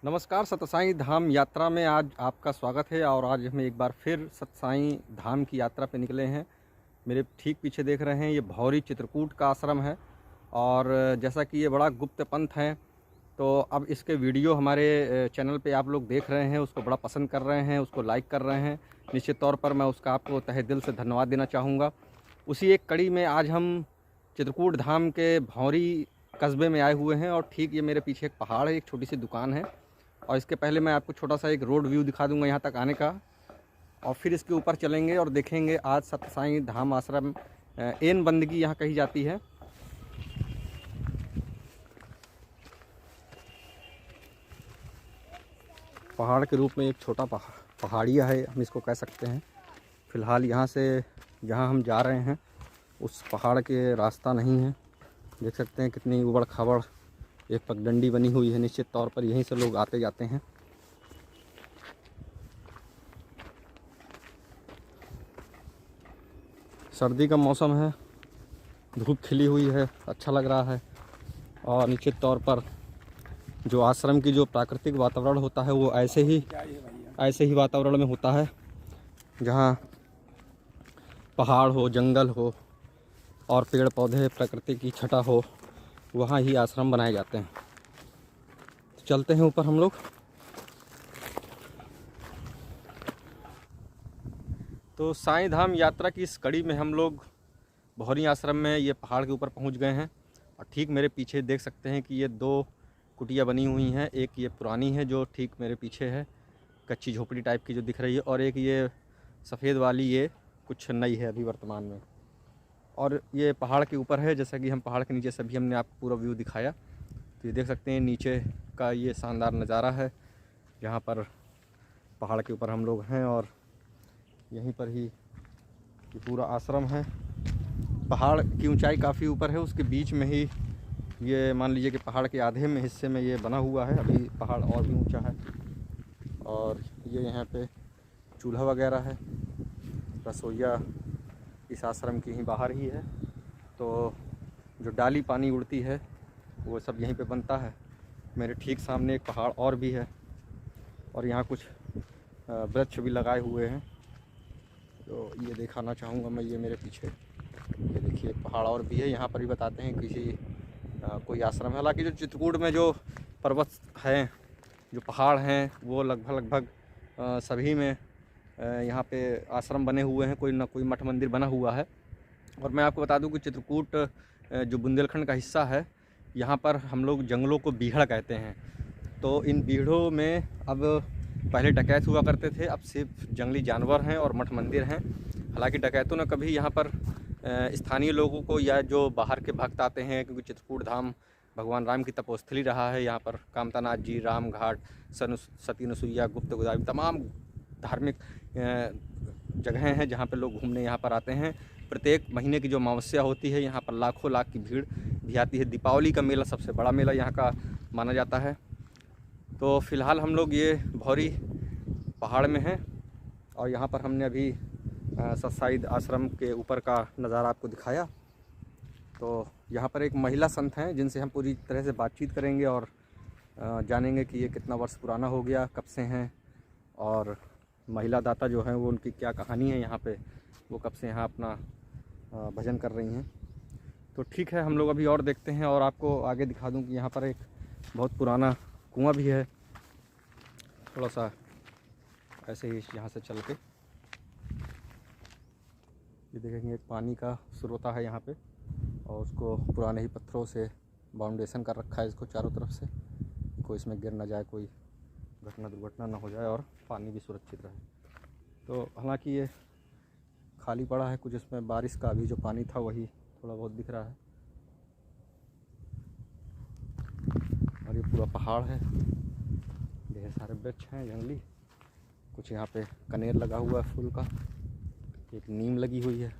नमस्कार। सतसाई धाम यात्रा में आज आपका स्वागत है और आज हम एक बार फिर सतसाई धाम की यात्रा पे निकले हैं। मेरे ठीक पीछे देख रहे हैं ये भौरी चित्रकूट का आश्रम है और जैसा कि ये बड़ा गुप्त पंथ है तो अब इसके वीडियो हमारे चैनल पे आप लोग देख रहे हैं, उसको बड़ा पसंद कर रहे हैं, उसको लाइक कर रहे हैं। निश्चित तौर पर मैं उसका आपको तहे दिल से धन्यवाद देना चाहूँगा। उसी एक कड़ी में आज हम चित्रकूट धाम के भौरी कस्बे में आए हुए हैं और ठीक ये मेरे पीछे एक पहाड़ है, एक छोटी सी दुकान है और इसके पहले मैं आपको छोटा सा एक रोड व्यू दिखा दूंगा यहाँ तक आने का और फिर इसके ऊपर चलेंगे और देखेंगे आज सतसाई धाम आश्रम एन बंदगी यहाँ कही जाती है। पहाड़ के रूप में एक छोटा पहाड़िया है, हम इसको कह सकते हैं। फ़िलहाल यहाँ से जहाँ हम जा रहे हैं उस पहाड़ के रास्ता नहीं है। देख सकते हैं कितनी उबड़ खाबड़ एक पगडंडी बनी हुई है। निश्चित तौर पर यहीं से लोग आते जाते हैं। सर्दी का मौसम है, धूप खिली हुई है, अच्छा लग रहा है और निश्चित तौर पर जो आश्रम की जो प्राकृतिक वातावरण होता है वो ऐसे ही वातावरण में होता है जहाँ पहाड़ हो, जंगल हो और पेड़ पौधे, प्रकृति की छटा हो, वहाँ ही आश्रम बनाए जाते हैं। तो चलते हैं ऊपर हम लोग। तो साईं धाम यात्रा की इस कड़ी में हम लोग भौरी आश्रम में ये पहाड़ के ऊपर पहुंच गए हैं और ठीक मेरे पीछे देख सकते हैं कि ये दो कुटिया बनी हुई हैं। एक ये पुरानी है जो ठीक मेरे पीछे है, कच्ची झोपड़ी टाइप की जो दिख रही है, और एक ये सफ़ेद वाली ये कुछ नई है अभी वर्तमान में। और ये पहाड़ के ऊपर है, जैसा कि हम पहाड़ के नीचे से भी हमने आपको पूरा व्यू दिखाया। तो ये देख सकते हैं नीचे का ये शानदार नज़ारा है जहाँ पर पहाड़ के ऊपर हम लोग हैं और यहीं पर ही ये पूरा आश्रम है। पहाड़ की ऊंचाई काफ़ी ऊपर है, उसके बीच में ही ये मान लीजिए कि पहाड़ के आधे में हिस्से में ये बना हुआ है। अभी पहाड़ और भी ऊंचा है और ये यहाँ पे चूल्हा वगैरह है। रसोईया इस आश्रम की ही बाहर ही है, तो जो डाली पानी उड़ती है वो सब यहीं पे बनता है। मेरे ठीक सामने एक पहाड़ और भी है और यहाँ कुछ वृक्ष भी लगाए हुए हैं, तो ये दिखाना चाहूँगा मैं। ये मेरे पीछे ये देखिए पहाड़ और भी है। यहाँ पर भी बताते हैं किसी कोई आश्रम है। हालांकि जो चित्रकूट में जो पर्वत हैं, जो पहाड़ हैं, वो लगभग सभी में यहाँ पे आश्रम बने हुए हैं, कोई ना कोई मठ मंदिर बना हुआ है। और मैं आपको बता दूं कि चित्रकूट जो बुंदेलखंड का हिस्सा है, यहाँ पर हम लोग जंगलों को बीहड़ कहते हैं। तो इन बीहड़ों में अब पहले डकैत हुआ करते थे, अब सिर्फ जंगली जानवर हैं और मठ मंदिर हैं। हालांकि डकैतों ने कभी यहाँ पर स्थानीय लोगों को या जो बाहर के भक्त आते हैं, क्योंकि चित्रकूट धाम भगवान राम की तपोस्थली रहा है। यहाँ पर कामतानाथ जी, राम घाट, सती नसुईया, गुप्त गोदावरी, तमाम धार्मिक जगहें हैं जहाँ पे लोग घूमने यहाँ पर आते हैं। प्रत्येक महीने की जो अमावस्या होती है यहाँ पर लाखों लाख की भीड़ भी आती है। दीपावली का मेला सबसे बड़ा मेला यहाँ का माना जाता है। तो फ़िलहाल हम लोग ये भौरी पहाड़ में हैं और यहाँ पर हमने अभी सतसाई आश्रम के ऊपर का नज़ारा आपको दिखाया। तो यहाँ पर एक महिला संत हैं जिनसे हम पूरी तरह से बातचीत करेंगे और जानेंगे कि ये कितना वर्ष पुराना हो गया, कब से हैं, और महिला दाता जो हैं वो उनकी क्या कहानी है यहाँ पे, वो कब से यहाँ अपना भजन कर रही हैं। तो ठीक है, हम लोग अभी और देखते हैं और आपको आगे दिखा दूं कि यहाँ पर एक बहुत पुराना कुआं भी है। थोड़ा सा ऐसे ही यहाँ से चल के ये देखेंगे, एक पानी का स्रोता है यहाँ पे और उसको पुराने ही पत्थरों से बाउंडेशन कर रखा है इसको चारों तरफ से, कोई इसमें गिर ना जाए, कोई घटना दुर्घटना ना हो जाए और पानी भी सुरक्षित रहे। तो हालांकि ये खाली पड़ा है, कुछ इसमें बारिश का अभी जो पानी था वही थोड़ा बहुत दिख रहा है। और ये पूरा पहाड़ है, ढेर सारे वृक्ष हैं जंगली, कुछ यहाँ पे कनेर लगा हुआ है फूल का, एक नीम लगी हुई है।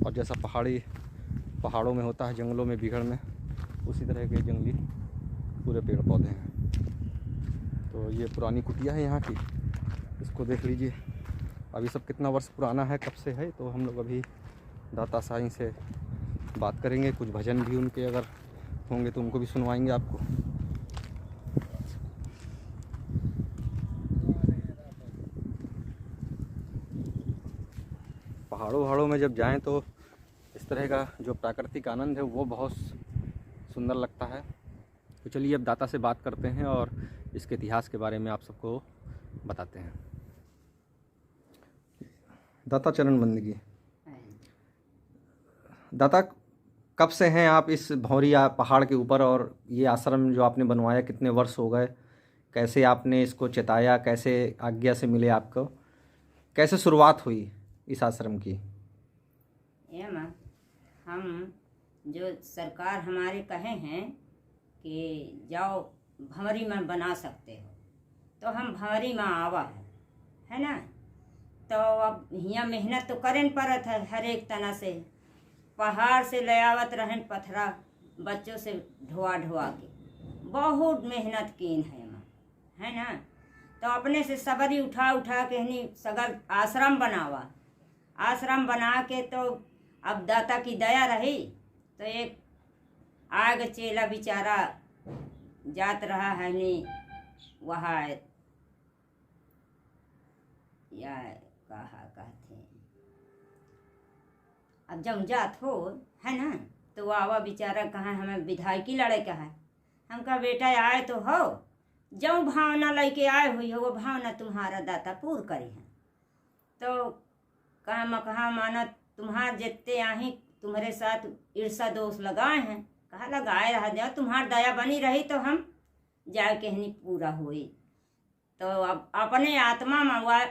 और जैसा पहाड़ों में होता है, जंगलों में, बीहड़ में, उसी तरह के जंगली पूरे पेड़ पौधे हैं। तो ये पुरानी कुटिया है यहाँ की, इसको देख लीजिए। अभी सब कितना वर्ष पुराना है, कब से है। तो हम लोग अभी दाता साईं से बात करेंगे, कुछ भजन भी उनके अगर होंगे तो उनको भी सुनवाएंगे आपको। पहाड़ों में जब जाएं तो इस तरह का जो प्राकृतिक आनंद है वो बहुत सुंदर लगता है। तो चलिए अब दाता से बात करते हैं और इसके इतिहास के बारे में आप सबको बताते हैं। दाता चरण बंदगी। दाता, कब से हैं आप इस भौरिया पहाड़ के ऊपर, और ये आश्रम जो आपने बनवाया कितने वर्ष हो गए? कैसे आपने इसको चिताया, कैसे आज्ञा से मिले आपको, कैसे शुरुआत हुई इस आश्रम की? ये माँ, हम जो सरकार हमारे कहे हैं कि जाओ भंवरी में बना सकते हो, तो हम भंवरी में आवा है ना। तो अब यहाँ मेहनत तो करें पड़त है, हर एक तना से पहाड़ से ले आवत रहन पथरा बच्चों से ढोआ ढोआ के, बहुत मेहनत कीन है माँ, है ना। तो अपने से सबरी उठा उठा के हनी सगर आश्रम बनावा, आश्रम बना के तो अब दाता की दया रही तो एक आग चेला बेचारा जात रहा है नहीं वहाँ, या कहा कहते अब जब जात हो है ना, तो आवा बेचारा कहाँ हमें विधायकी लड़े का है। हम कहा बेटा आए तो हो, जो भावना लेके आए हुई हो वो भावना तुम्हारा दाता पूर्ण करी है। तो कहा माना तुम्हार जितने आही तुम्हारे साथ ईर्षा दोष लगाए हैं, कहा लगाए रहा जाओ, तुम्हार दया बनी रही तो हम जाए कहनी पूरा हुई। तो अब अपने आत्मा में वह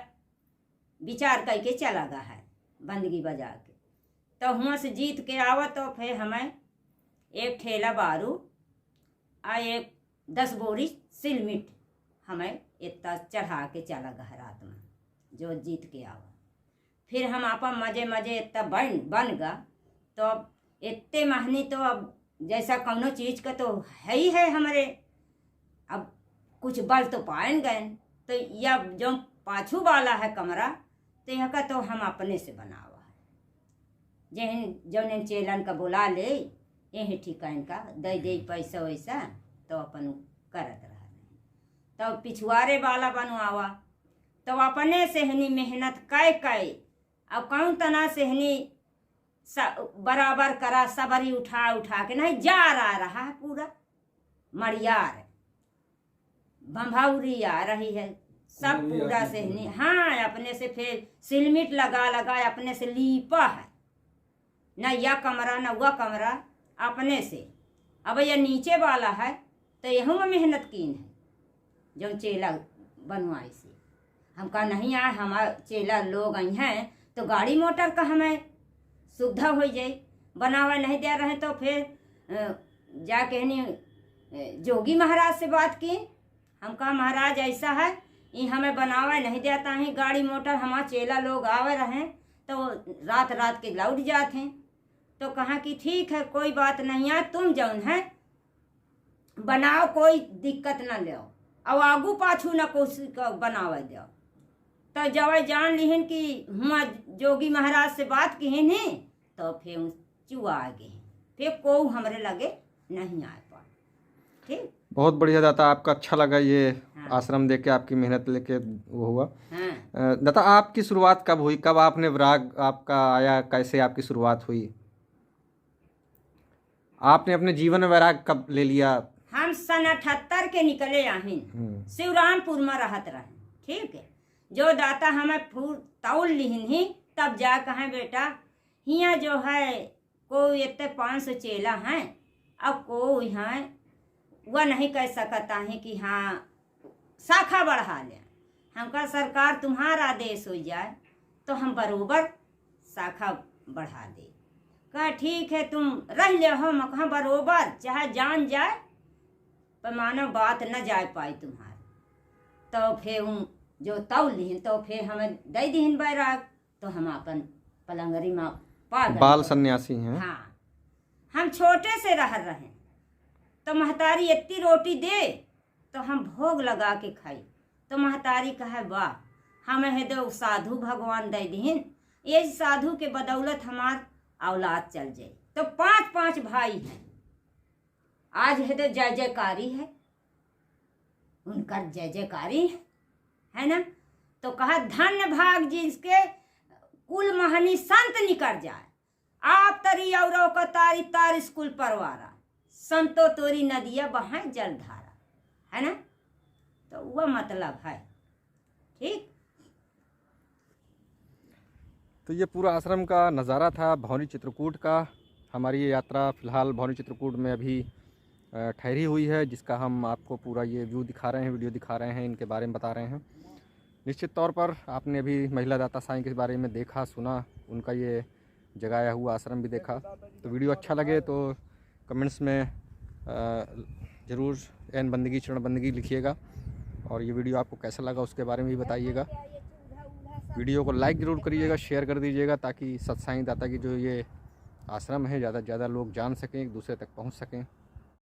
विचार करके चला गया है बंदगी बजा के। तो हुआ से जीत के आवा तो फिर हमें एक ठेला बारू आ एक 10 बोरी सिलमिट हमें इतना चढ़ा के चला गया रात में जो जीत के आवा। फिर हम आपा मजे मजे इतना बन गया। तो अब इतने महनी तो अब जैसा कौनो चीज़ का तो है ही है हमारे, अब कुछ बल तो पाएन गए। तो यह जो पाछू वाला है कमरा तो यह का तो हम अपने से बनावा है, जहन जौन चेलन का बुला ले यही ठिकान का दे पैसा वैसा तो अपन करत रहा। तो पिछुआरे वाला बनवावा तो अपने से हनी मेहनत कै अब कौन तना से हनी बराबर करा, सबरी उठा उठा के नहीं जा रहा है पूरा मड़ियार भंभाउरी आ रही है सब पूरा से हनी। हाँ, अपने से फिर सिलमिट लगा अपने से लीपा है, न यह कमरा न वह कमरा अपने से। अब यह नीचे वाला है तो यहूँ में मेहनत कीन है जो चेला बनवाई से। हम कहा नहीं आए हमारा चेला लोग आई हैं तो गाड़ी मोटर का हमें सुविधा हो जाए, बनावा नहीं दे रहे तो फिर जाके नहीं जोगी महाराज से बात की। हम कहा महाराज ऐसा है ये हमें बनावा नहीं देता है गाड़ी मोटर, हमारा चेला लोग आवे रहे तो रात रात के लौट जाते हैं। तो कहा कि ठीक है कोई बात नहीं है, तुम जौन है बनाओ, कोई दिक्कत न लो, अब आगू पाछू न कुछ बनावे दो। तो जब जान लिहन कि हुआ जोगी महाराज से बात की नहीं तो फिर चुआ गए, फिर को हमरे लगे नहीं आ पाए। ठीक, बहुत बढ़िया दाता, आपका अच्छा लगा ये हाँ। आश्रम देख के, आपकी मेहनत लेके वो हुआ। हाँ। दाता आपकी शुरुआत कब हुई, कब आपने विराग आपका आया, कैसे आपकी शुरुआत हुई, आपने अपने जीवन में वैराग कब ले लिया? हम सन 78 के निकले आहिन, शिवरामपुर में रहत रहे। ठीक है, जो दाता हमें फूल तौल लिहिन ही तब जा कहें बेटा हियाँ जो है कोई इतने 500 चेला हैं, अब को यहाँ वह नहीं कह सकता है कि हाँ शाखा बढ़ा लें। हमका सरकार तुम्हारा आदेश हो जाए तो हम बरोबर शाखा बढ़ा दे। कहा ठीक है तुम रह ले हो, मकहा बरोबर चाहे जान जाए पर मानो बात न जाए पाई तुम्हारी। तो फिर जो तौ लिहिन तो फिर हमें दे दिहिन बैराग, तो हम अपन पलंगरी में पा गए। बाल सन्यासी हैं। हाँ, हम छोटे से रह रहे तो महतारी इतनी रोटी दे तो हम भोग लगा के खाई। तो महतारी कहे वाह हमें है दो साधु भगवान दे दिहिन, ये साधु के बदौलत हमार औलाद चल जाए। तो 5 भाई हैं, आज है तो जय जयकारी है, उनका जय जयकारी है ना। तो कहा धन्य भाग जिसके कुल महनी संत निकल जाए। आप तरी और का तारी तार स्कूल परवारा, संतो तोरी नदिया बहाए जलधारा, है ना। तो वह मतलब है। ठीक। तो ये पूरा आश्रम का नज़ारा था भवानी चित्रकूट का। हमारी ये यात्रा फ़िलहाल भवानी चित्रकूट में अभी ठहरी हुई है, जिसका हम आपको पूरा ये व्यू दिखा रहे हैं, वीडियो दिखा रहे हैं, इनके बारे में बता रहे हैं। निश्चित तौर पर आपने अभी महिला दाता साईं के बारे में देखा, सुना, उनका ये जगाया हुआ आश्रम भी देखा। तो वीडियो अच्छा लगे तो कमेंट्स में ज़रूर एन बंदगी चरण बंदगी लिखिएगा, और ये वीडियो आपको कैसा लगा उसके बारे में भी बताइएगा। वीडियो को लाइक ज़रूर करिएगा, शेयर कर दीजिएगा, ताकि सत साईं दाता की जो ये आश्रम है ज़्यादा से ज़्यादा लोग जान सकें, एक दूसरे तक पहुंच सकें।